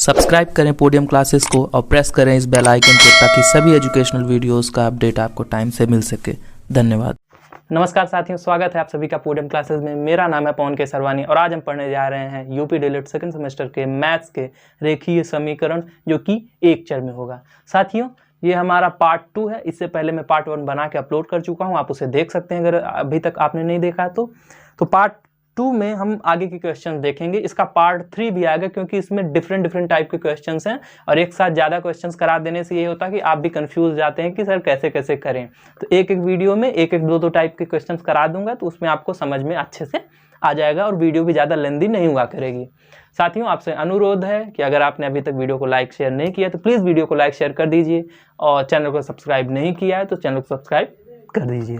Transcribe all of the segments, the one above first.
Subscribe करें podium classes को और प्रेस करें इस बेल आइकन को ताकि सभी एजुकेशनल वीडियोस का अपडेट आपको टाइम से मिल सके। धन्यवाद। नमस्कार साथियों, स्वागत है आप सभी का पोडियम क्लासेस में। मेरा नाम है पवन के सरवानी और आज हम पढ़ने जा रहे हैं यूपी डीएलएड सेकंड सेमेस्टर के मैथ्स के रेखीय समीकरण, जो कि एक चर में होगा। साथियों, ये हमारा पार्ट 2 है। इससे पहले मैं पार्ट 1 बना के अपलोड कर चुका हूँ, आप उसे देख सकते हैं अगर अभी तक आपने नहीं देखा तो पार्ट 2 में हम आगे के क्वेश्चन देखेंगे। इसका पार्ट 3 भी आएगा क्योंकि इसमें डिफरेंट टाइप के क्वेश्चंस हैं और एक साथ ज़्यादा क्वेश्चंस करा देने से ये होता है कि आप भी कंफ्यूज जाते हैं कि सर कैसे कैसे करें। तो एक वीडियो में एक दो टाइप के क्वेश्चंस करा दूंगा, तो उसमें आपको समझ में अच्छे से आ जाएगा और वीडियो भी ज़्यादा लेंदी नहीं हुआ करेगी। साथियों, आपसे अनुरोध है कि अगर आपने अभी तक वीडियो को लाइक शेयर नहीं किया तो प्लीज़ वीडियो को लाइक शेयर कर दीजिए और चैनल को सब्सक्राइब नहीं किया है तो चैनल को सब्सक्राइब कर दीजिए।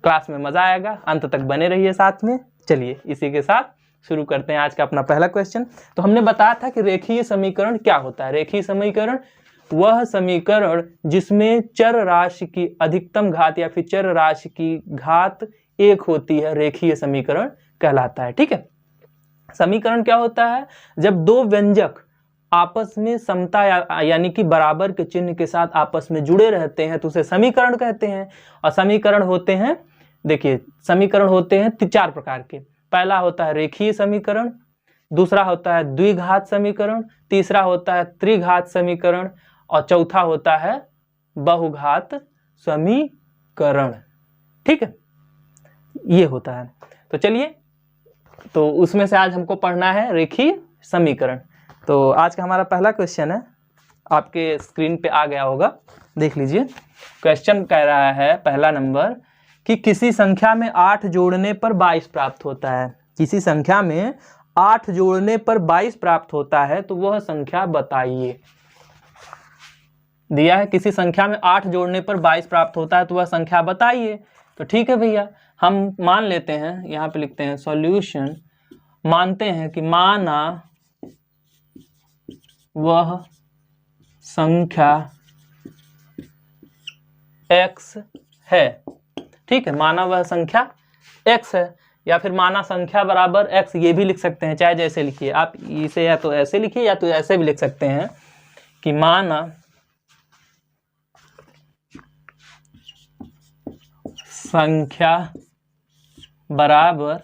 क्लास में मज़ा आएगा, अंत तक बने रहिए साथ में। चलिए इसी के साथ शुरू करते हैं आज का अपना पहला क्वेश्चन। तो हमने बताया था कि रेखीय समीकरण क्या होता है। रेखीय समीकरण वह समीकरण जिसमें चर राशि की अधिकतम घात या फिर चर राशि की घात एक होती है, रेखीय समीकरण कहलाता है। ठीक है, समीकरण क्या होता है? जब दो व्यंजक आपस में समता यानी कि बराबर के चिन्ह के साथ आपस में जुड़े रहते हैं तो उसे समीकरण कहते हैं। और समीकरण होते हैं, देखिए समीकरण होते हैं 4 प्रकार के। पहला होता है रेखीय समीकरण, दूसरा होता है द्विघात समीकरण, तीसरा होता है त्रिघात समीकरण और चौथा होता है बहुघात समीकरण। ठीक है, ये होता है। तो चलिए, तो उसमें से आज हमको पढ़ना है रेखीय समीकरण। तो आज का हमारा पहला क्वेश्चन है, आपके स्क्रीन पे आ गया होगा, देख लीजिए। क्वेश्चन कह रहा है पहला नंबर कि किसी संख्या में 8 जोड़ने पर 22 प्राप्त होता है। किसी संख्या में 8 जोड़ने पर 22 प्राप्त होता है तो वह संख्या बताइए। दिया है किसी संख्या में 8 जोड़ने पर 22 प्राप्त होता है तो वह संख्या बताइए। तो ठीक है भैया, हम मान लेते हैं, यहाँ पे लिखते हैं सॉल्यूशन। मानते हैं कि माना वह संख्या x है। ठीक है, माना वह संख्या x है या फिर माना संख्या बराबर x, ये भी लिख सकते हैं, चाहे जैसे लिखिए आप। इसे या तो ऐसे लिखिए या तो ऐसे भी लिख सकते हैं कि माना संख्या बराबर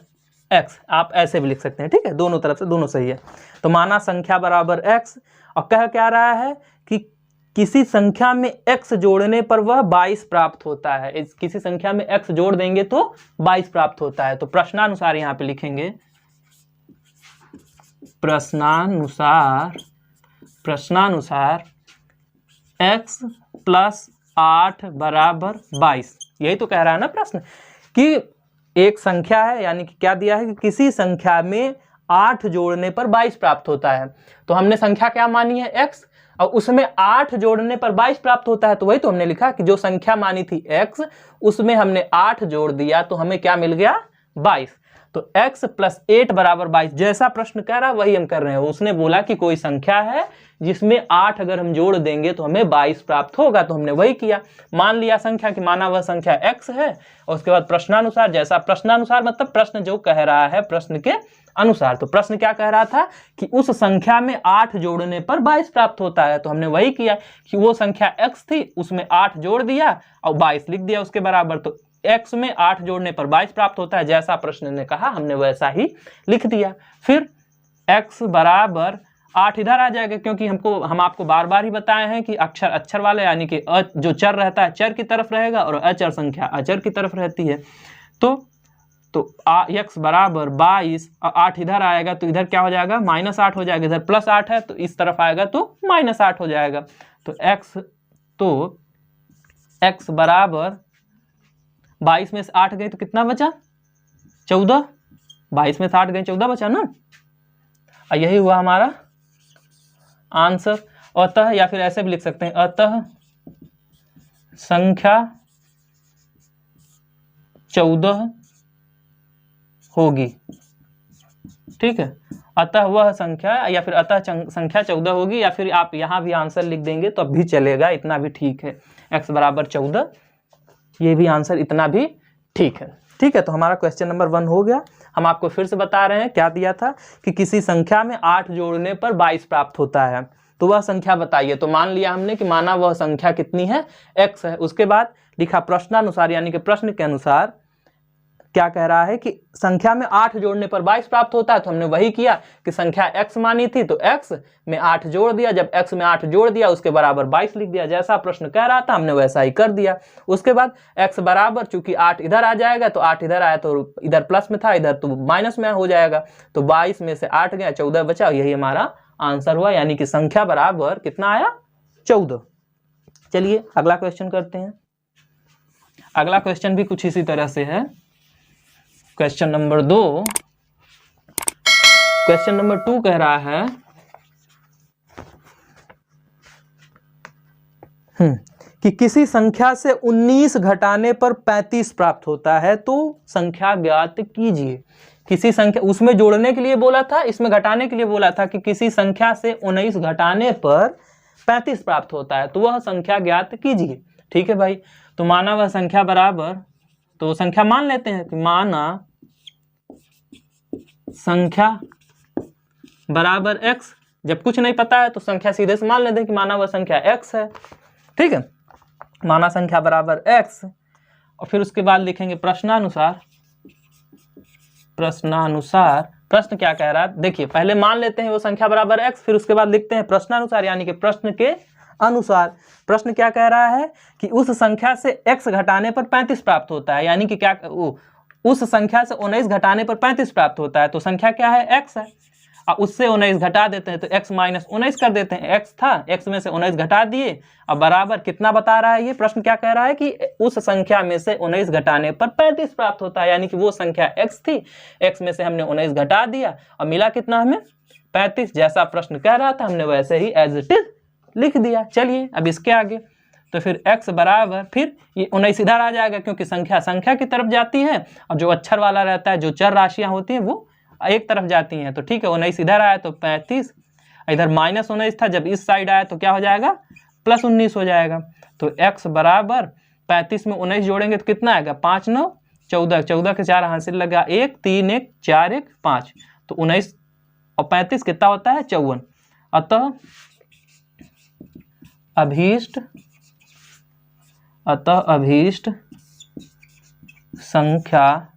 x, आप ऐसे भी लिख सकते हैं। ठीक है, दोनों तरफ से दोनों सही है। तो माना संख्या बराबर x और कह क्या रहा है कि किसी संख्या में x जोड़ने पर वह 22 प्राप्त होता है। किसी संख्या में x जोड़ देंगे तो 22 प्राप्त होता है। तो प्रश्नानुसार यहाँ पे लिखेंगे, प्रश्नानुसार x प्लस 8 बराबर 22। यही तो कह रहा है ना प्रश्न, कि एक संख्या है, यानी कि क्या दिया है कि किसी संख्या में 8 जोड़ने पर 22 प्राप्त होता है। तो हमने संख्या क्या मानी है? x, और उसमें 8 जोड़ने पर 22 प्राप्त होता है। तो वही तो हमने लिखा कि जो संख्या मानी थी x, उसमें हमने 8 जोड़ दिया तो हमें क्या मिल गया? 22। तो x प्लस 8 बराबर 22, जैसा प्रश्न कह रहा वही हम कर रहे हैं। उसने बोला कि कोई संख्या है जिसमें 8 अगर हम जोड़ देंगे तो हमें 22 प्राप्त होगा, तो हमने वही किया। मान लिया संख्या कि माना वह संख्या x है और उसके बाद प्रश्नानुसार, जैसा प्रश्नानुसार मतलब प्रश्न जो कह रहा है प्रश्न के अनुसार। तो प्रश्न क्या कह रहा था कि उस संख्या में 8 जोड़ने पर 22 प्राप्त होता है, तो हमने वही किया कि वो संख्या x थी, उसमें 8 जोड़ दिया और 22 लिख दिया उसके बराबर। तो x में 8 जोड़ने पर 22 प्राप्त होता है, जैसा प्रश्न ने कहा हमने वैसा ही लिख दिया। फिर x बराबर 8 इधर आ जाएगा, क्योंकि हम आपको बार बार ही बताए हैं कि अक्षर वाले यानी कि जो चर रहता है चर की तरफ रहेगा और अचर संख्या अचर की तरफ रहती है। तो x बराबर 22 और 8 इधर आएगा तो इधर क्या हो जाएगा? -8 हो जाएगा। इधर +8 है तो इस तरफ आएगा तो -8 हो जाएगा। तो x बराबर 22 में से 8 गए तो कितना बचा? 14। 22 में से 8 गए 14 बचा ना, और यही हुआ हमारा आंसर। अतः, या फिर ऐसे भी लिख सकते हैं, अतः संख्या 14 होगी। ठीक है, अतः वह संख्या, या फिर अतः संख्या 14 होगी, या फिर आप यहां भी आंसर लिख देंगे तो अब भी चलेगा, इतना भी ठीक है। x बराबर 14, ये भी आंसर इतना भी ठीक है। ठीक है, तो हमारा क्वेश्चन नंबर 1 हो गया। हम आपको फिर से बता रहे हैं क्या दिया था कि किसी संख्या में 8 जोड़ने पर 22 प्राप्त होता है, तो वह संख्या बताइए। तो मान लिया हमने कि माना वह संख्या कितनी है, x है। उसके बाद लिखा प्रश्नानुसार, यानी कि प्रश्न के अनुसार क्या कह रहा है कि संख्या में 8 जोड़ने पर 22 प्राप्त होता है। तो हमने वही किया कि संख्या x मानी थी तो x में 8 जोड़ दिया, जब x में 8 जोड़ दिया उसके बराबर 22 लिख दिया। जैसा प्रश्न कह रहा था हमने वैसा ही कर दिया। उसके बाद x बराबर, चूंकि 8 इधर आ जाएगा तो 8 इधर आया तो इधर प्लस में था, इधर तो माइनस में हो जाएगा, तो 22 में से 8 गया, 14 बचा। यही हमारा आंसर हुआ, यानी कि संख्या बराबर कितना आया, 14। चलिए अगला क्वेश्चन करते हैं। अगला क्वेश्चन भी कुछ इसी तरह से है। क्वेश्चन नंबर 2, क्वेश्चन नंबर 2 कह रहा है कि किसी संख्या से 19 घटाने पर 35 प्राप्त होता है, तो संख्या ज्ञात कीजिए। किसी संख्या, उसमें जोड़ने के लिए बोला था, इसमें घटाने के लिए बोला था कि किसी संख्या से 19 घटाने पर 35 प्राप्त होता है, तो वह संख्या ज्ञात कीजिए। ठीक है भाई, तो माना वह संख्या बराबर, तो संख्या मान लेते हैं कि माना संख्या बराबर x, जब कुछ नहीं पता है तो संख्या सीधे से मान लेते हैं कि माना वह संख्या x है। ठीक है, माना संख्या बराबर x, और फिर उसके बाद लिखेंगे प्रश्नानुसार। प्रश्नानुसार प्रश्न क्या कह रहा है, देखिए पहले मान लेते हैं वो संख्या बराबर x, फिर उसके बाद लिखते हैं प्रश्नानुसार, यानी कि प्रश्न के अनुसार। प्रश्न क्या कह रहा है कि उस संख्या से x घटाने पर 35 प्राप्त होता है, यानी कि क्या, उस संख्या से 19 घटाने पर 35 प्राप्त होता है, तो संख्या क्या है, x है। और उससे 19 घटा देते हैं तो x माइनस 19 कर देते हैं। x था, x में से 19 घटा दिए, अब बराबर कितना बता रहा है ये प्रश्न, क्या कह रहा है कि उस संख्या में से 19 घटाने पर 35 प्राप्त होता है, यानी कि वो संख्या x थी, x में से हमने 19 घटा दिया और मिला कितना हमें, 35। जैसा प्रश्न कह रहा था हमने वैसे ही एज इट इज लिख दिया। चलिए अब इसके आगे, तो फिर x बराबर, फिर ये 19 इधर आ जाएगा क्योंकि संख्या संख्या की तरफ जाती है, और जो अक्षर वाला रहता है, जो चर राशियां होती हैं वो एक तरफ जाती हैं। तो ठीक है, 19 इधर आया तो 35, इधर माइनस 19 था, जब इस साइड आया तो क्या हो जाएगा, प्लस 19 हो जाएगा। तो x बराबर 35 में 19 जोड़ेंगे तो कितना आएगा, 5 9 14, 14 के 4 हासिल लगा, 1 3 1 4 1 5, तो 19 और 35 कितना होता है, 54। अतः अभीष्ट संख्या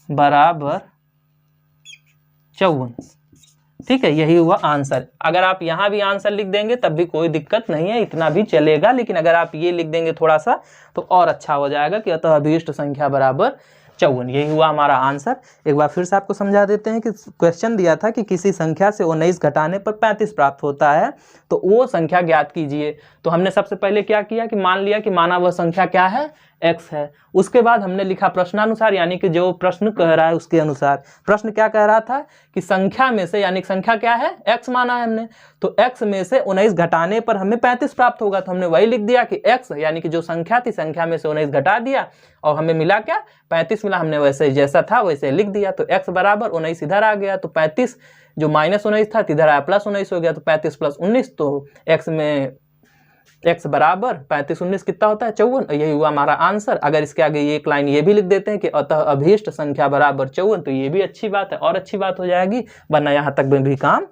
बराबर 54। ठीक है, यही हुआ आंसर। अगर आप यहाँ भी आंसर लिख देंगे तब भी कोई दिक्कत नहीं है, इतना भी चलेगा, लेकिन अगर आप ये लिख देंगे थोड़ा सा तो और अच्छा हो जाएगा कि अतः अभीष्ट संख्या बराबर 54। यही हुआ हमारा आंसर। एक बार फिर से आपको समझा देते हैं कि क्वेश्चन दिया था कि किसी संख्या से 19 घटाने पर 35 प्राप्त होता है, तो वो संख्या ज्ञात कीजिए। तो हमने सबसे पहले क्या किया कि मान लिया कि माना वह संख्या क्या है, x है। उसके बाद हमने लिखा प्रश्नानुसार, यानी कि जो प्रश्न कह रहा है उसके अनुसार। प्रश्न क्या कह रहा था कि संख्या में से, यानी संख्या क्या है, x माना है हमने, तो x में से 19 घटाने पर हमें 35 प्राप्त होगा, तो हमने वही लिख दिया कि x, यानी कि जो संख्या थी, संख्या में से 19 घटा दिया और हमें मिला क्या, 35 मिला। हमने वैसे जैसा था वैसे लिख दिया। तो x बराबर 19 इधर आ गया तो 35, जो माइनस 19 था इधर आया प्लस 19 हो गया, तो 35 प्लस 19, तो x में x बराबर 35 19 कितना होता है, 54। यही हुआ हमारा आंसर। अगर इसके आगे ये एक लाइन ये भी लिख देते हैं कि अतः अभीष्ट संख्या बराबर 54, तो ये भी अच्छी बात है, और अच्छी बात हो जाएगी, वरना यहाँ तक भी काम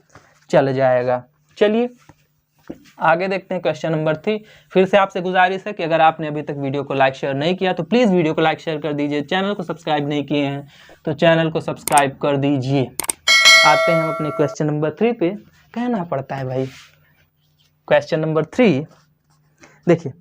चल जाएगा। चलिए आगे देखते हैं क्वेश्चन नंबर 3। फिर से आपसे गुजारिश है कि अगर आपने अभी तक वीडियो को लाइक शेयर नहीं किया तो प्लीज़ वीडियो को लाइक शेयर कर दीजिए। चैनल को सब्सक्राइब नहीं किए हैं तो चैनल को सब्सक्राइब कर दीजिए। आते हैं हम अपने क्वेश्चन नंबर 3 पे। कहना पड़ता है भाई। क्वेश्चन नंबर 3 देखिए,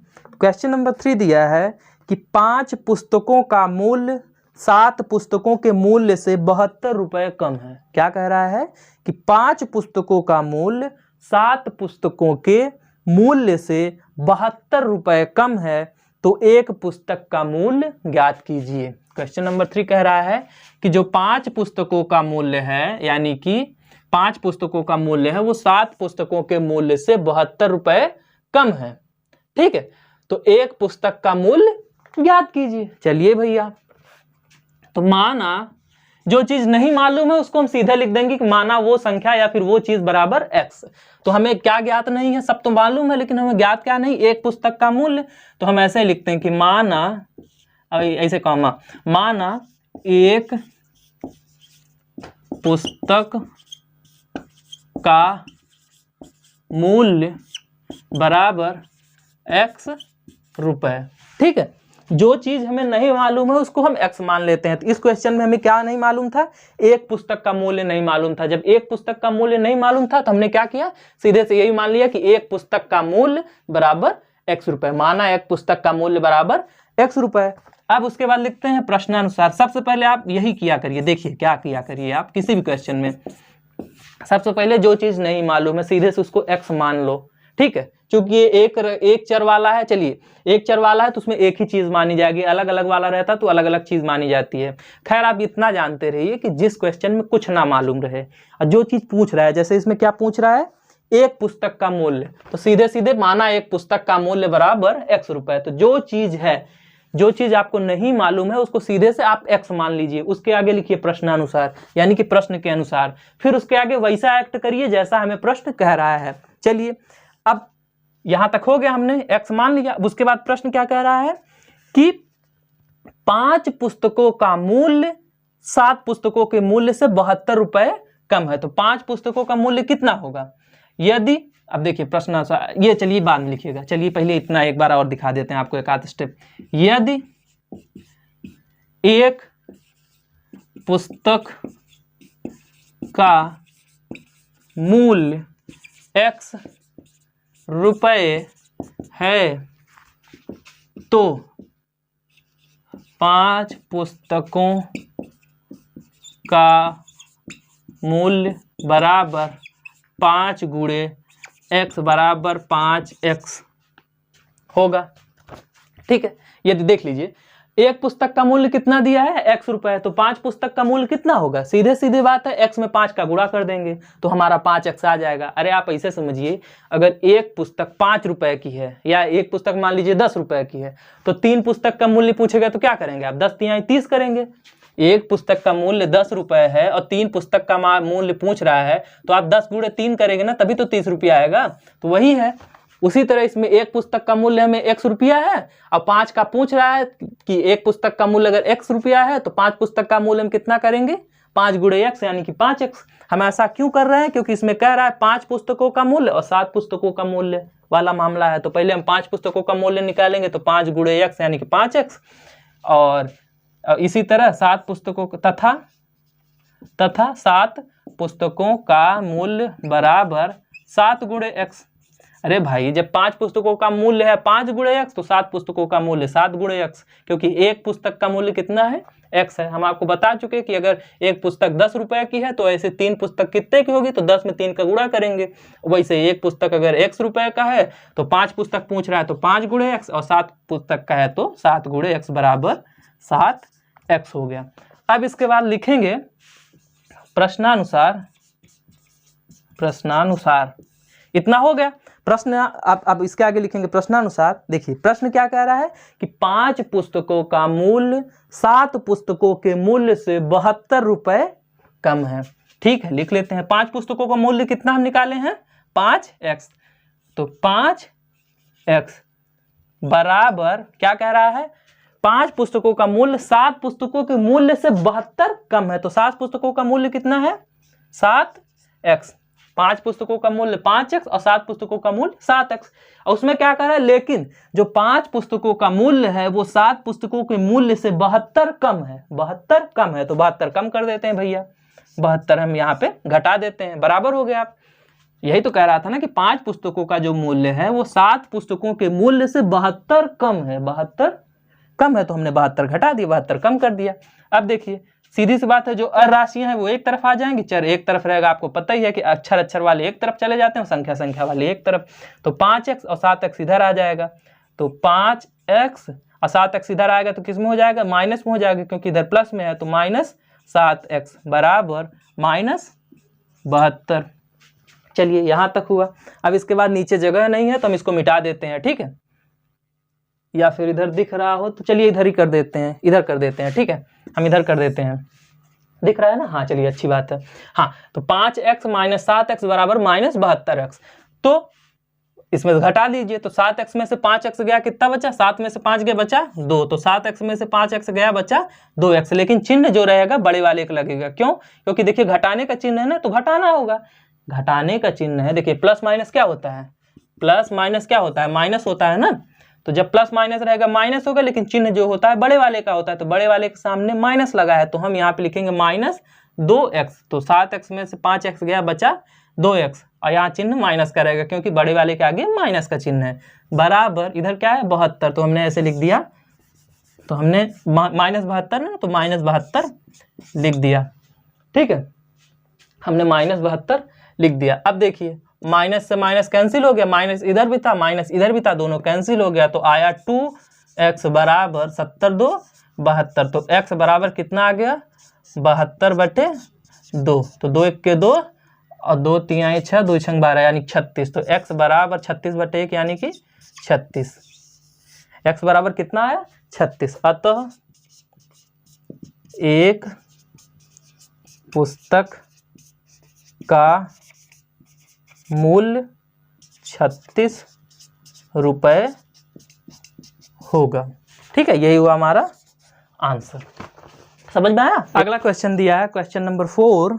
क्वेश्चन नंबर 3 दिया है कि 5 पुस्तकों का मूल्य 7 पुस्तकों के मूल्य से 72 रुपये कम है। क्या कह रहा है कि 5 पुस्तकों का मूल्य 7 पुस्तकों के मूल्य से 72 रुपये कम है, तो एक पुस्तक का मूल्य ज्ञात कीजिए। क्वेश्चन नंबर 3 कह रहा है कि जो 5 पुस्तकों का मूल्य है, यानी कि 5 पुस्तकों का मूल्य है वो 7 पुस्तकों के मूल्य से 72 रुपये कम है। ठीक है, तो एक पुस्तक का मूल्य ज्ञात कीजिए। चलिए भैया, तो माना जो चीज नहीं मालूम है उसको हम सीधे लिख देंगे कि माना वो संख्या या फिर वो चीज बराबर x। तो हमें क्या ज्ञात नहीं है, सब तो मालूम है लेकिन हमें ज्ञात क्या नहीं, एक पुस्तक का मूल्य। तो हम ऐसे लिखते हैं कि माना, ऐसे कॉमा, माना एक पुस्तक का मूल्य बराबर x रुपए। ठीक है, जो चीज हमें नहीं मालूम है उसको हम x मान लेते हैं। तो इस क्वेश्चन में हमें क्या नहीं मालूम था? एक पुस्तक का मूल्य नहीं मालूम था। जब एक पुस्तक का मूल्य नहीं मालूम था तो हमने क्या किया, सीधे से यही मान लिया कि एक पुस्तक का मूल्य बराबर x रुपए। माना एक पुस्तक का मूल्य बराबर x रुपए। अब उसके बाद लिखते हैं प्रश्नानुसार। सबसे पहले आप यही किया करिए, देखिए क्या किया करिए आप किसी भी क्वेश्चन में, सबसे पहले जो चीज नहीं मालूम है सीधे से उसको x मान लो। ठीक है, क्योंकि ये एक चर वाला है। चलिए, एक चर वाला है तो उसमें एक ही चीज मानी जाएगी, अलग अलग वाला रहता तो अलग अलग चीज मानी जाती है। खैर, आप इतना जानते रहिए कि जिस क्वेश्चन में कुछ ना मालूम रहे और जो चीज पूछ रहा है, जैसे इसमें क्या पूछ रहा है, एक पुस्तक का मूल्य, तो सीधे सीधे माना एक पुस्तक का मूल्य बराबर x रुपए। तो जो चीज है, जो चीज आपको नहीं मालूम है उसको सीधे से आप x मान लीजिए। उसके आगे लिखिए प्रश्नानुसार, यानी कि प्रश्न के अनुसार। फिर उसके आगे वैसा एक्ट करिए जैसा हमें प्रश्न कह रहा है। चलिए, अब यहां तक हो गया, हमने x मान लिया। अब उसके बाद प्रश्न क्या कह रहा है कि 5 पुस्तकों का मूल्य 7 पुस्तकों के मूल्य से 72 रुपए कम है। तो 5 पुस्तकों का मूल्य कितना होगा? यदि, अब देखिए प्रश्न, ये चलिए बाद में लिखिएगा, चलिए पहले इतना एक बार और दिखा देते हैं आपको एक आध स्टेप। यदि एक पुस्तक का मूल्य x रुपए है तो 5 पुस्तकों का मूल्य बराबर 5 गुणे x बराबर 5x होगा। ठीक है, यदि देख लीजिए एक पुस्तक का मूल्य कितना दिया है, x रुपए, तो 5 पुस्तक का मूल्य कितना होगा? सीधे सीधे बात है, x में 5 का गुणा कर देंगे तो हमारा 5x आ जाएगा। अरे आप ऐसे समझिए, अगर एक पुस्तक 5 रुपए की है या एक पुस्तक मान लीजिए 10 रुपए की है, तो 3 पुस्तक का मूल्य पूछेगा तो क्या करेंगे आप? 10 तिहाई 30 करेंगे। एक पुस्तक का मूल्य 10 रुपए है और 3 पुस्तक का मूल्य पूछ रहा है, तो आप 10 गुणे 3 करेंगे ना, तभी तो 30 रुपया आएगा। तो वही है, उसी तरह इसमें एक पुस्तक का मूल्य हमें x रुपया है और 5 का पूछ रहा है कि एक पुस्तक का मूल्य अगर x रुपया है तो 5 पुस्तक का मूल्य हम कितना करेंगे? 5 गुणे x, यानी कि 5x। हम ऐसा क्यों कर रहे हैं? क्योंकि इसमें कह रहा है 5 पुस्तकों का मूल्य और 7 पुस्तकों का मूल्य वाला मामला है। तो पहले हम 5 पुस्तकों का मूल्य निकालेंगे तो 5 गुणे x यानी कि 5x, और इसी तरह 7 पुस्तकों तथा 7 पुस्तकों का मूल्य बराबर 7 गुणे x। अरे भाई, जब 5 पुस्तकों का मूल्य है 5 गुणे x तो 7 पुस्तकों का मूल्य 7 गुणे x, क्योंकि एक पुस्तक का मूल्य कितना है? x है। हम आपको बता चुके कि अगर एक पुस्तक 10 रुपए की है तो ऐसे 3 पुस्तक कितने की होगी? तो 10 में 3 का गुणा करेंगे। वैसे एक पुस्तक अगर x रुपए का है तो 5 पुस्तक पूछ रहा है तो 5 गुणे x, और 7 पुस्तक का है तो 7 गुणे x बराबर 7x हो गया। अब इसके बाद लिखेंगे प्रश्नानुसार। इतना हो गया प्रश्न। अब इसके आगे लिखेंगे प्रश्नानुसार। देखिए प्रश्न क्या कह रहा है कि 5 पुस्तकों का मूल्य 7 पुस्तकों के मूल्य से 72 रुपए कम है। ठीक है, लिख लेते हैं। 5 पुस्तकों का मूल्य कितना हम निकाले हैं? 5x। तो 5x बराबर क्या कह रहा है? 5 पुस्तकों का मूल्य 7 पुस्तकों के मूल्य से 72 कम है। तो 7 पुस्तकों का मूल्य कितना है? 7x। 5 पुस्तकों का मूल्य 5x और 7 पुस्तकों का मूल्य 7x। और उसमें क्या कर रहा है, लेकिन जो 5 पुस्तकों का मूल्य है वो 7 पुस्तकों के मूल्य से 72 कम है। 72 कम है तो 72 कम कर देते हैं भैया, 72 हम यहाँ पे घटा देते हैं, बराबर हो गया। आप यही तो कह रहा था ना कि 5 पुस्तकों का जो मूल्य है वो 7 पुस्तकों के मूल्य से 72 कम है। 72 कम है तो हमने 72 घटा दिया, 72 कम कर दिया। अब देखिए सीधी सी बात है, जो अराशियां हैं वो एक तरफ आ जाएंगी, चर एक तरफ रहेगा। आपको पता ही है कि अक्षर वाले एक तरफ चले जाते हैं, संख्या वाले एक तरफ। तो 5x और 7x इधर आ जाएगा, तो 5x और 7x इधर आएगा तो किस में हो जाएगा? माइनस में हो जाएगा, क्योंकि इधर प्लस में है। तो -7x बराबर -72। चलिए यहाँ तक हुआ। अब इसके बाद नीचे जगह नहीं है तो हम इसको मिटा देते हैं। ठीक है, या फिर इधर दिख रहा हो तो चलिए इधर ही कर देते हैं, इधर कर देते हैं। ठीक है, हम इधर कर देते हैं, दिख रहा है ना? हाँ चलिए, अच्छी बात है। हाँ, तो 5x - 7x बराबर -72x। तो इसमें से घटा लीजिए तो 7x में से 5x गया, कितना बचा, 7 में से 5 गया बचा 2, तो 7x में से 5x गया बचा 2x, लेकिन चिन्ह जो रहेगा बड़े वाले का लगेगा। क्यों? क्योंकि देखिए घटाने का चिन्ह है ना, तो घटाना होगा। घटाने का चिन्ह है, देखिए प्लस माइनस क्या होता है, प्लस माइनस क्या होता है, माइनस होता है ना। तो जब प्लस माइनस रहेगा माइनस होगा, लेकिन चिन्ह जो होता है बड़े वाले का होता है, तो बड़े वाले के सामने माइनस लगा है, तो हम यहाँ पे लिखेंगे माइनस 2x। तो 7x में से 5x गया बचा 2x, और यहाँ चिन्ह माइनस का रहेगा क्योंकि बड़े वाले के आगे माइनस का चिन्ह है। बराबर इधर क्या है 72, तो हमने ऐसे लिख दिया, तो हमने माइनस 72 ना, तो माइनस 72 लिख दिया। ठीक है, हमने माइनस 72 लिख दिया। अब देखिए माइनस से माइनस कैंसिल हो गया, माइनस इधर भी था माइनस इधर भी था, दोनों कैंसिल हो गया, तो आया 2x बराबर 70 2 72। तो x बराबर कितना आ गया 72/2, तो 2 1 के 2 और 2 3 6 2 6 12 यानी 36। तो x बराबर 36/1 यानी कि 36। x बराबर कितना आया 36। अतः एक पुस्तक का मूल्य 36 रुपये होगा। ठीक है, यही हुआ हमारा आंसर। समझ में आया? अगला क्वेश्चन दिया है, क्वेश्चन नंबर 4।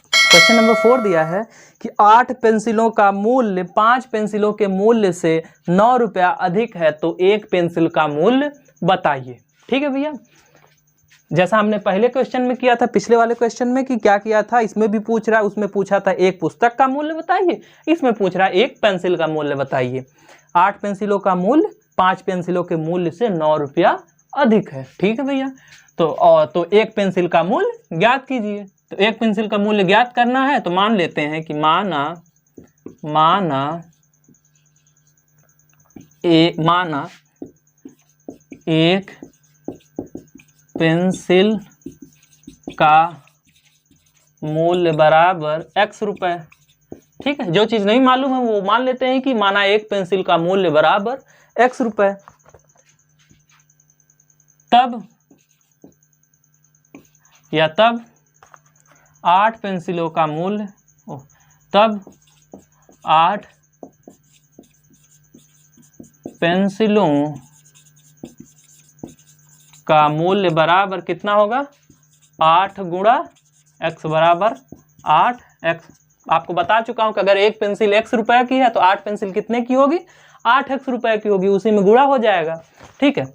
क्वेश्चन नंबर 4 दिया है कि 8 पेंसिलों का मूल्य 5 पेंसिलों के मूल्य से 9 रुपया अधिक है, तो एक पेंसिल का मूल्य बताइए। ठीक है भैया, जैसा हमने पहले क्वेश्चन में किया था, पिछले वाले क्वेश्चन में कि क्या किया था, इसमें भी पूछ रहा है, उसमें पूछा था एक पुस्तक का मूल्य बताइए, इसमें पूछ रहा है एक पेंसिल का मूल्य बताइए। 8 पेंसिलों का मूल्य 5 पेंसिलों के मूल्य से 9 रुपया अधिक है। ठीक है भैया, तो एक पेंसिल का मूल्य ज्ञात कीजिए। तो एक पेंसिल का मूल्य ज्ञात करना है, तो मान लेते हैं कि माना एक पेंसिल का मूल्य बराबर x रुपए। ठीक है, जो चीज नहीं मालूम है वो मान लेते हैं कि माना एक पेंसिल का मूल्य बराबर x रुपए, तब 8 पेंसिलों का मूल्य तब 8 पेंसिलों का मूल्य बराबर कितना होगा 8 गुणा x बराबर 8x। आपको बता चुका हूं कि अगर एक पेंसिल x रुपए की है तो 8 पेंसिल कितने की होगी 8x रुपए की होगी, उसी में गुणा हो जाएगा। ठीक है,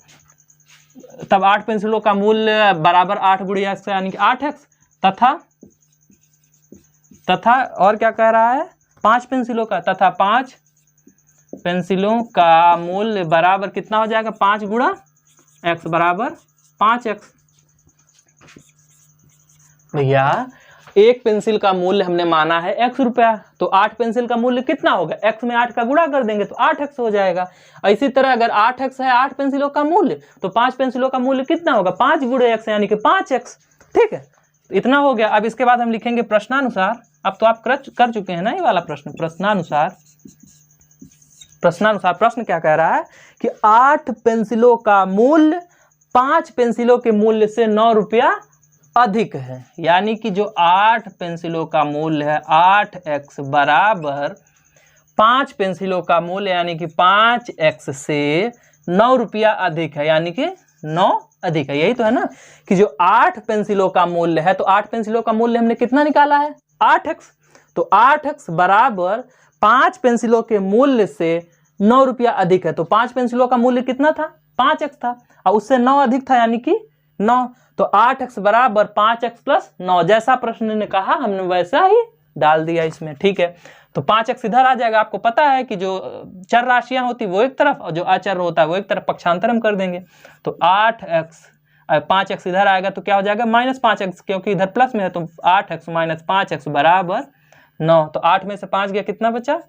तब 8 पेंसिलों का मूल्य बराबर 8 गुणा x यानी कि 8x, तथा और क्या कह रहा है 5 पेंसिलों का, तथा 5 पेंसिलों का मूल्य बराबर कितना हो जाएगा 5 गुणा x बराबर 5x। भैया एक पेंसिल का मूल्य हमने माना है x रुपया, तो 8 पेंसिल का मूल्य कितना होगा, x में 8 का गुणा कर देंगे तो 8x हो जाएगा। इसी तरह अगर 8x है 8 पेंसिलों का मूल्य, तो 5 पेंसिलों का मूल्य कितना होगा 5 गुणे x यानी कि 5x। ठीक है, इतना हो गया। अब इसके बाद हम लिखेंगे प्रश्नानुसार। अब तो आप कर चुके हैं ना ये वाला प्रश्न। प्रश्नानुसार प्रश्न क्या कह रहा है कि 8 पेंसिलों का मूल्य 5 पेंसिलों के मूल्य से 9 रुपया अधिक है, यानी कि जो 8 पेंसिलों का मूल्य है 8x बराबर 5 पेंसिलों का मूल्य यानी कि 5x से 9 रुपया अधिक है, यानी कि 9 अधिक है। यही तो है ना कि जो 8 पेंसिलों का मूल्य है, तो 8 पेंसिलों का मूल्य हमने कितना निकाला है 8x, तो 8x बराबर 5 पेंसिलों के मूल्य से 9 रुपया अधिक है। तो 5 पेंसिलों का मूल्य कितना था 5x था, और उससे 9 अधिक था यानी कि 9, तो 8x बराबर 5x प्लस 9, जैसा प्रश्न ने कहा हमने वैसा ही डाल दिया इसमें। ठीक है, तो 5x इधर आ जाएगा। आपको पता है कि जो चर राशियां होती वो एक तरफ और जो अचर होता है वो एक तरफ, पक्षांतर हम कर देंगे। तो 8x 5x इधर आएगा तो क्या हो जाएगा -5x, क्योंकि इधर प्लस में है, तो 8x - 5x बराबर 9। तो 8 में से 5 गया कितना बचा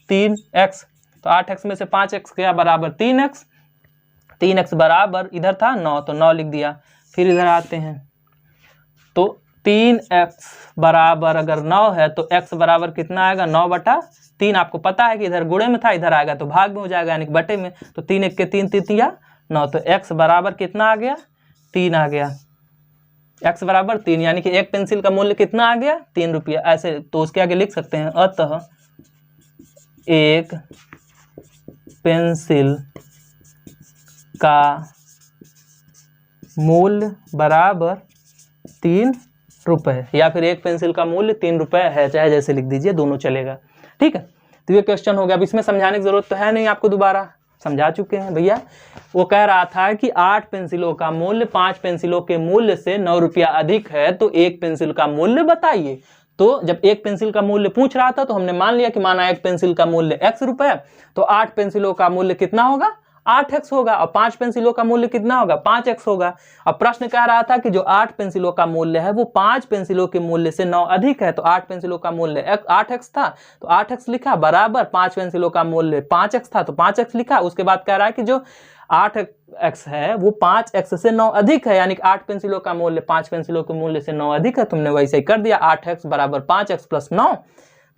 3x, तो 8x में से 5x गया बराबर 3x, 3x बराबर इधर था 9, तो 9 लिख दिया। फिर इधर आते हैं, तो 3x बराबर अगर 9 है तो x बराबर कितना आएगा 9/3। आपको पता है कि इधर गुणे में था, इधर आएगा तो भाग में हो जाएगा यानी कि बटे में, तो 3 1 के 3 3 9, तो x बराबर कितना आ गया 3 आ गया। x बराबर 3 यानी कि एक पेंसिल का मूल्य कितना आ गया 3 रुपया। ऐसे तो उसके आगे लिख सकते हैं, अतः एक पेंसिल का मूल्य बराबर 3 रुपये, या फिर एक पेंसिल का मूल्य 3 रुपये है, चाहे जैसे लिख दीजिए, दोनों चलेगा। ठीक है, तो ये क्वेश्चन हो गया। अब इसमें समझाने की जरूरत तो है नहीं, आपको दोबारा समझा चुके हैं भैया। वो कह रहा था कि 8 पेंसिलों का मूल्य 5 पेंसिलों के मूल्य से 9 रुपया अधिक है, तो एक पेंसिल का मूल्य बताइए। तो जब एक पेंसिल का मूल्य पूछ रहा था तो हमने मान लिया कि माना एक पेंसिल का मूल्य x रुपये, तो 8 पेंसिलों का मूल्य कितना होगा, 8x होगा, और 5 पेंसिलों का मूल्य कितना होगा, 5x होगा। अब प्रश्न कह रहा था कि जो 8 पेंसिलों का मूल्य है वो 5 पेंसिलों के मूल्य से 9 अधिक है, तो 8 पेंसिलों का मूल्य 8x था तो 8x लिखा, बराबर 5 पेंसिलों का मूल्य 5x था तो 5x लिखा। उसके बाद कह रहा है कि जो 8x है वो 5x से 9 अधिक है, यानी कि 8 पेंसिलों का मूल्य 5 पेंसिलों के मूल्य से 9 अधिक है। तुमने वैसे ही कर दिया, 8x बराबर 5x प्लस 9,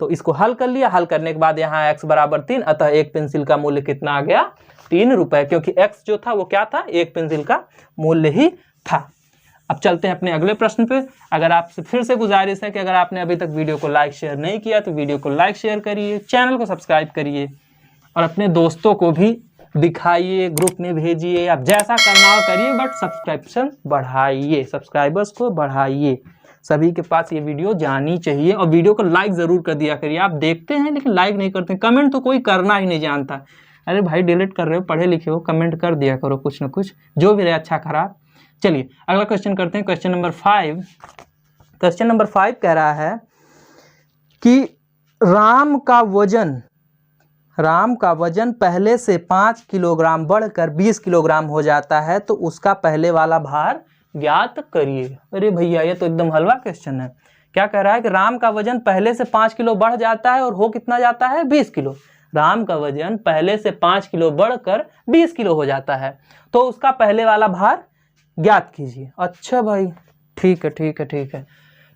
तो इसको हल कर लिया। हल करने के बाद यहाँ x बराबर 3, अतः एक पेंसिल का मूल्य कितना आ गया, 3 रुपये, क्योंकि x जो था वो क्या था, एक पेंसिल का मूल्य ही था। अब चलते हैं अपने अगले प्रश्न पे। अगर आपसे फिर से गुजारिश है कि अगर आपने अभी तक वीडियो को लाइक शेयर नहीं किया तो वीडियो को लाइक शेयर करिए, चैनल को सब्सक्राइब करिए और अपने दोस्तों को भी दिखाइए, ग्रुप में भेजिए, आप जैसा करना हो करिए, बट सब्सक्रिप्शन बढ़ाइए, सब्सक्राइबर्स को बढ़ाइए। सभी के पास ये वीडियो जानी चाहिए, और वीडियो को लाइक ज़रूर कर दिया करिए। आप देखते हैं लेकिन लाइक नहीं करते, कमेंट तो कोई करना ही नहीं जानता। अरे भाई डिलीट कर रहे हो, पढ़े लिखे हो, कमेंट कर दिया करो कुछ ना कुछ, जो भी रहे अच्छा खराब। चलिए अगला क्वेश्चन करते हैं, क्वेश्चन नंबर 5। क्वेश्चन नंबर 5 कह रहा है कि राम का वजन पहले से 5 किलोग्राम बढ़कर 20 किलोग्राम हो जाता है, तो उसका पहले वाला भार ज्ञात करिए। अरे भैया ये तो एकदम हलवा क्वेश्चन है। क्या कह रहा है कि राम का वजन पहले से 5 किलो बढ़ जाता है और हो कितना जाता है, 20 किलो। राम का वजन पहले से 5 किलो बढ़कर 20 किलो हो जाता है, तो उसका पहले वाला भार ज्ञात कीजिए। अच्छा भाई, ठीक है ठीक है ठीक है।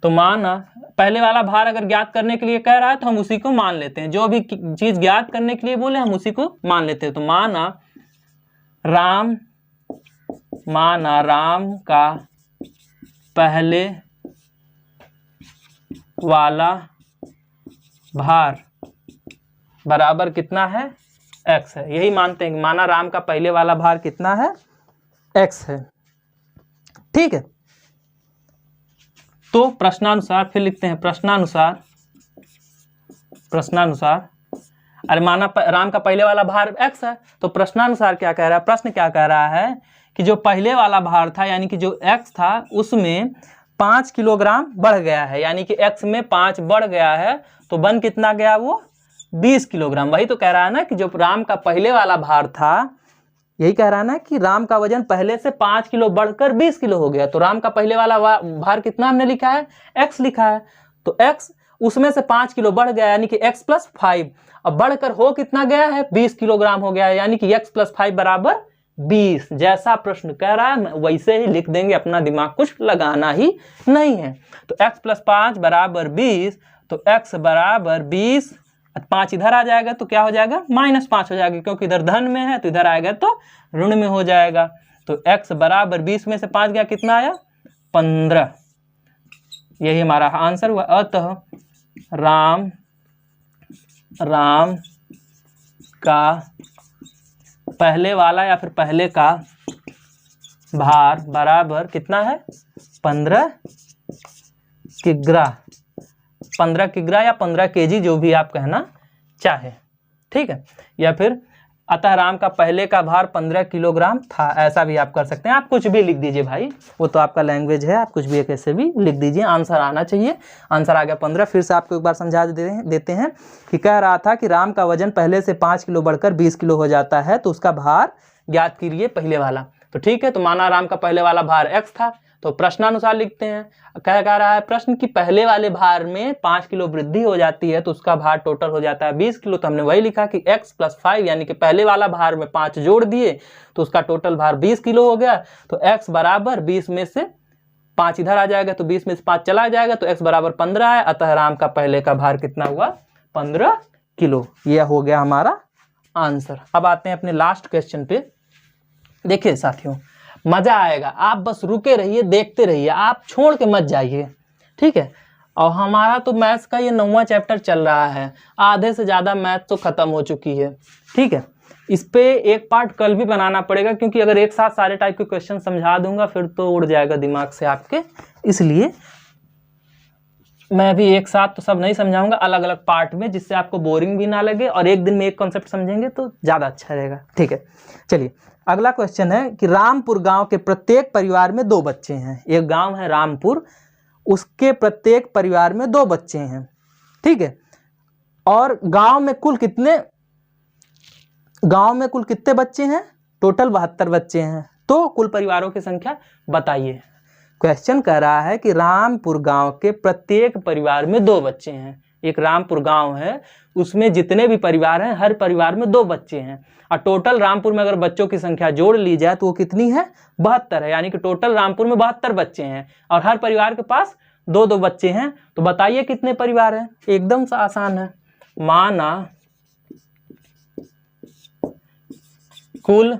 तो माना पहले वाला भार अगर ज्ञात करने के लिए कह रहा है तो हम उसी को मान लेते हैं, जो भी चीज ज्ञात करने के लिए बोले हम उसी को मान लेते हैं। तो माना राम का पहले वाला भार बराबर कितना है, x है। यही मानते हैं, माना राम का पहले वाला भार कितना है, x है। ठीक है, तो प्रश्नानुसार फिर लिखते हैं, प्रश्नानुसार अरे माना राम का पहले वाला भार x है, तो प्रश्नानुसार क्या कह रहा है, प्रश्न क्या कह रहा है कि जो पहले वाला भार था यानी कि जो x था उसमें 5 किलोग्राम बढ़ गया है, यानी कि x में 5 बढ़ गया है, तो बन कितना गया, वो 20 किलोग्राम। वही तो कह रहा है ना कि जो राम का पहले वाला भार था, यही कह रहा है ना कि राम का वजन पहले से 5 किलो बढ़कर 20 किलो हो गया, तो राम का पहले वाला भार कितना हमने लिखा है, x लिखा है, तो x उसमें से 5 किलो बढ़ गया यानी कि x प्लस 5, अब बढ़कर हो कितना गया है, 20 किलोग्राम हो गया है, यानी कि x प्लस 5 बराबर 20। जैसा प्रश्न कह रहा है वैसे ही लिख देंगे, अपना दिमाग कुछ लगाना ही नहीं है। तो x प्लस 5 बराबर 20, तो x बराबर 20, 5 इधर आ जाएगा तो क्या हो जाएगा, -5 हो जाएगा, क्योंकि इधर धन में है तो इधर आएगा तो ऋण में हो जाएगा। तो x बराबर 20 में से 5 गया, कितना आया, 15। यही हमारा आंसर हुआ। अतः राम का पहले वाला या फिर पहले का भार बराबर कितना है, 15 किग्रा, 15 किग्रा या 15 केजी, जो भी आप कहना चाहे। ठीक है, या फिर अतः राम का पहले का भार 15 किलोग्राम था, ऐसा भी आप कर सकते हैं। आप कुछ भी लिख दीजिए भाई, वो तो आपका लैंग्वेज है, आप कुछ भी कैसे भी लिख दीजिए, आंसर आना चाहिए। आंसर आ गया 15। फिर से आपको एक बार समझा देते हैं कि कह रहा था कि राम का वजन पहले से 5 किलो बढ़कर 20 किलो हो जाता है, तो उसका भार ज्ञात कीजिए पहले वाला। तो ठीक है, तो माना राम का पहले वाला भार x था, तो प्रश्नानुसार लिखते हैं। कह रहा है प्रश्न कि पहले वाले भार में 5 किलो वृद्धि हो जाती है, तो उसका भार टोटल हो जाता है 20 किलो। तो हमने वही लिखा कि x प्लस 5, यानी कि पहले वाला भार में 5 जोड़ दिए तो उसका टोटल भार 20 किलो हो गया। तो x बराबर 20 में से 5 इधर आ जाएगा, तो 20 में से 5 चला जाएगा, तो x बराबर 15 है। अतः राम का पहले का भार कितना हुआ, 15 किलो। यह हो गया हमारा आंसर। अब आते हैं अपने लास्ट क्वेश्चन पे। देखिए साथियों, मजा आएगा, आप बस रुके रहिए, देखते रहिए, आप छोड़ के मत जाइए। ठीक है, और हमारा तो मैथ्स का ये 9वां चैप्टर चल रहा है, आधे से ज़्यादा मैथ तो ख़त्म हो चुकी है। ठीक है, इस पे एक पार्ट कल भी बनाना पड़ेगा, क्योंकि अगर एक साथ सारे टाइप के क्वेश्चन समझा दूंगा फिर तो उड़ जाएगा दिमाग से आपके, इसलिए मैं भी एक साथ तो सब नहीं समझाऊंगा, अलग अलग पार्ट में, जिससे आपको बोरिंग भी ना लगे और एक दिन में एक कॉन्सेप्ट समझेंगे तो ज़्यादा अच्छा रहेगा। ठीक है, चलिए अगला क्वेश्चन है कि रामपुर गांव के प्रत्येक परिवार में 2 बच्चे हैं। एक गांव है रामपुर, उसके प्रत्येक परिवार में 2 बच्चे हैं। ठीक है, और गांव में कुल कितने बच्चे हैं? टोटल 72 बच्चे हैं। तो कुल परिवारों की संख्या बताइए। क्वेश्चन कह रहा है कि रामपुर गांव के प्रत्येक परिवार में 2 बच्चे हैं। एक रामपुर गांव है, उसमें जितने भी परिवार हैं हर परिवार में 2 बच्चे हैं, और टोटल रामपुर में अगर बच्चों की संख्या जोड़ ली जाए तो वो कितनी है? 72 है। यानी कि टोटल रामपुर में 72 बच्चे हैं और हर परिवार के पास 2-2 बच्चे हैं। तो बताइए कितने परिवार हैं? एकदम से आसान है। माना कुल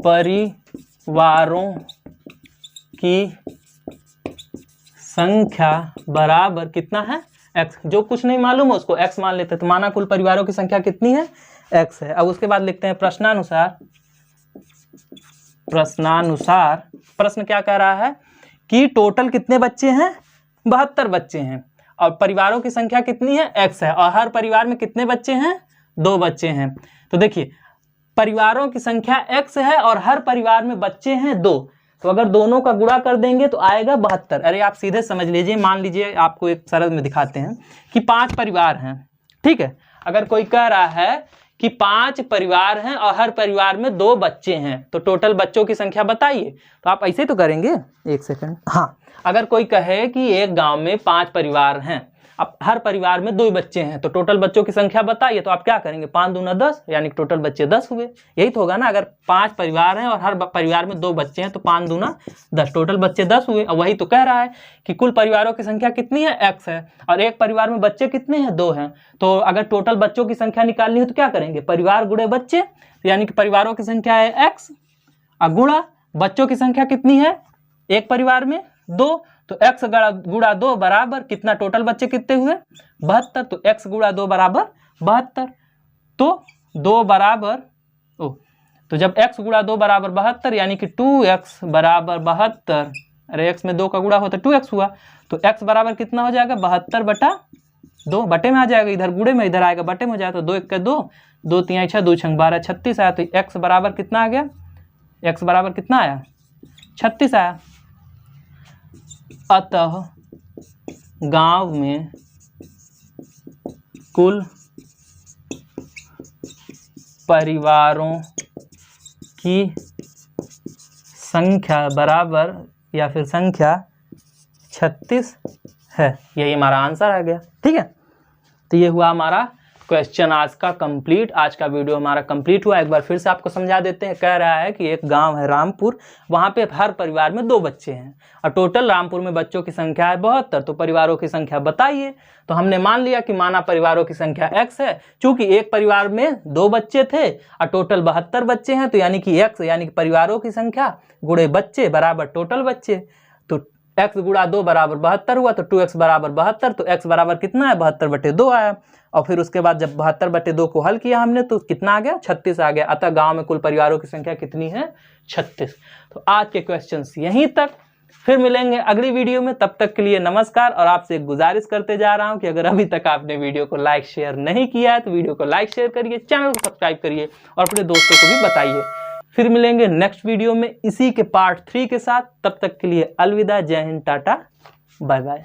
परिवारों की संख्या बराबर कितना है? x। जो कुछ नहीं मालूम है उसको x मान लेते हैं। तो माना कुल परिवारों की संख्या कितनी है? x है। अब उसके बाद लिखते हैं प्रश्नानुसार प्रश्न क्या कह रहा है कि टोटल कितने बच्चे हैं? 72 बच्चे हैं, और परिवारों की संख्या कितनी है? x है, और हर परिवार में कितने बच्चे हैं? 2 बच्चे हैं। तो देखिए परिवारों की संख्या x है और हर परिवार में बच्चे हैं 2, तो अगर दोनों का गुणा कर देंगे तो आएगा 72। अरे आप सीधे समझ लीजिए, मान लीजिए आपको एक सरल में दिखाते हैं कि 5 परिवार हैं। ठीक है, अगर कोई कह रहा है कि 5 परिवार हैं और हर परिवार में 2 बच्चे हैं, तो टोटल बच्चों की संख्या बताइए। तो आप ऐसे तो करेंगे, एक सेकंड। हाँ, अगर कोई कहे कि एक गांव में 5 परिवार हैं, अब हर परिवार में 2 बच्चे हैं, तो टोटल बच्चों की संख्या बताइए। तो आप क्या करेंगे? 5 दूना 10, यानी कि टोटल बच्चे 10 हुए। यही तो होगा ना, अगर 5 परिवार हैं और हर परिवार में 2 बच्चे हैं तो 5 दूना 10, टोटल बच्चे 10 हुए। और वही तो कह रहा है कि कुल परिवारों की संख्या कितनी है? x है, और एक परिवार में बच्चे कितने हैं? 2 हैं। तो अगर टोटल बच्चों की संख्या निकालनी है तो क्या करेंगे? परिवार गुणे बच्चे, तो यानी कि परिवारों की संख्या है x, और गुणा बच्चों की संख्या कितनी है एक परिवार में? 2। तो x गुणा 2 बराबर कितना? टोटल बच्चे कितने हुए? 72। तो x गुणा 2 बराबर 72। तो 2 बराबर तो जब x गुणा 2 बराबर 72, यानी कि 2x बराबर 72, अरे x में 2 का गुणा होता 2x हुआ, तो x बराबर कितना हो जाएगा? 72 बटा 2, बटे में आ जाएगा, इधर गुणे में, इधर आएगा बटे में हो जाएगा। तो 2 1 का 2, 2 3 6, 2 6 12, 36 आया। तो x बराबर कितना आ गया? x बराबर कितना आया? 36 आया। अतः गांव में कुल परिवारों की संख्या बराबर या फिर संख्या 36 है। यही हमारा आंसर आ गया। ठीक है, तो ये हुआ हमारा क्वेश्चन आज का कंप्लीट। आज का वीडियो हमारा कंप्लीट हुआ। एक बार फिर से आपको समझा देते हैं। कह रहा है कि एक गांव है रामपुर, वहां पे हर परिवार में 2 बच्चे हैं और टोटल रामपुर में बच्चों की संख्या है 72, तो परिवारों की संख्या बताइए। तो हमने मान लिया कि माना परिवारों की संख्या x है, चूंकि एक परिवार में 2 बच्चे थे और टोटल 72 बच्चे हैं, तो यानी कि x यानी कि परिवारों की संख्या गुणे बच्चे बराबर टोटल बच्चे। तो x गुणा 2 बराबर 72 हुआ, तो 2x बराबर 72, तो x बराबर कितना है? 72 बटे 2 आया। और फिर उसके बाद जब 72 बटे 2 को हल किया हमने तो कितना आ गया? 36 आ गया। अतः गांव में कुल परिवारों की संख्या कितनी है? 36। तो आज के क्वेश्चंस यहीं तक, फिर मिलेंगे अगली वीडियो में। तब तक के लिए नमस्कार। और आपसे एक गुजारिश करते जा रहा हूं कि अगर अभी तक आपने वीडियो को लाइक शेयर नहीं किया है तो वीडियो को लाइक शेयर करिए, चैनल को सब्सक्राइब करिए और अपने दोस्तों को भी बताइए। फिर मिलेंगे नेक्स्ट वीडियो में इसी के पार्ट 3 के साथ। तब तक के लिए अलविदा, जय हिंद, टाटा, बाय बाय।